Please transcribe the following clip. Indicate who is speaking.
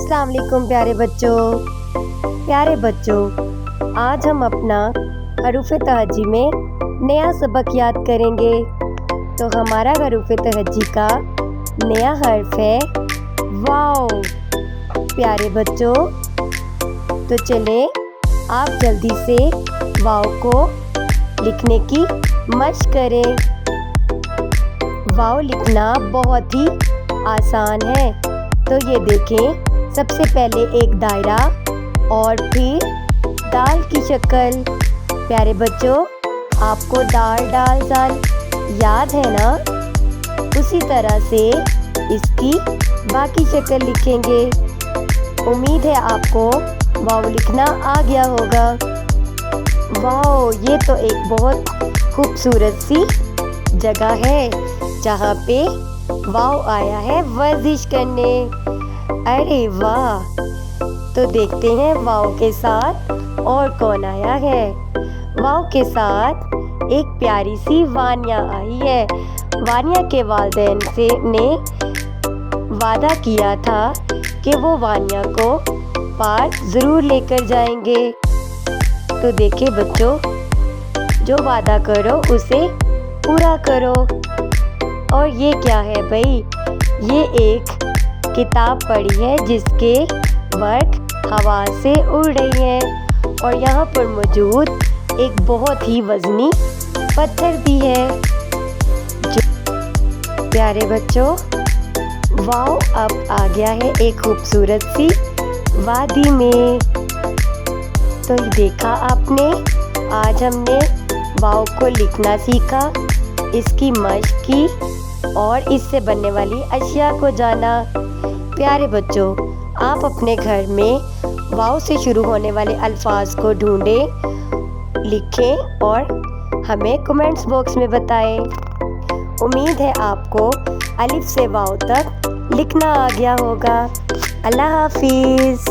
Speaker 1: अस्सलाम वालेकुम प्यारे बच्चों, आज हम अपना हरूफ तहज्जी में नया सबक याद करेंगे। तो हमारा हरूफ तहज्जी का नया हर्फ है वाव। प्यारे बच्चों, तो चलें आप जल्दी से वाव को लिखने की मशक करें। वाव लिखना बहुत ही आसान है। तो ये देखें, सबसे पहले एक दायरा और फिर दाल की शक्ल। प्यारे बच्चों, आपको दाल याद है ना? उसी तरह से इसकी बाकी शक्ल लिखेंगे। उम्मीद है आपको वाव लिखना आ गया होगा। वाव, ये तो एक बहुत खूबसूरत सी जगह है जहाँ पे वाव आया है वर्जिश करने। अरे वाह! तो देखते हैं वाव के साथ और कौन आया है। वाव के साथ एक प्यारी सी वानिया आई है। वानिया के वालिदैन ने वादा किया था कि वो वानिया को पार्क ज़रूर लेकर जाएंगे। तो देखिए बच्चों, जो वादा करो उसे पूरा करो। और ये क्या है भाई? ये एक किताब पड़ी है जिसके वर्क हवा से उड़ रही हैं और यहाँ पर मौजूद एक बहुत ही वज़नी पत्थर भी है। प्यारे बच्चों, वाव अब आ गया है एक खूबसूरत सी वादी में। तो देखा आपने, आज हमने वाव को लिखना सीखा, इसकी मशक की और इससे बनने वाली अशिया को जाना। प्यारे बच्चों, आप अपने घर में वाव से शुरू होने वाले अल्फाज को ढूंढें, लिखें और हमें कमेंट्स बॉक्स में बताएं। उम्मीद है आपको अलिफ से वाव तक लिखना आ गया होगा। अल्लाह हाफिज़।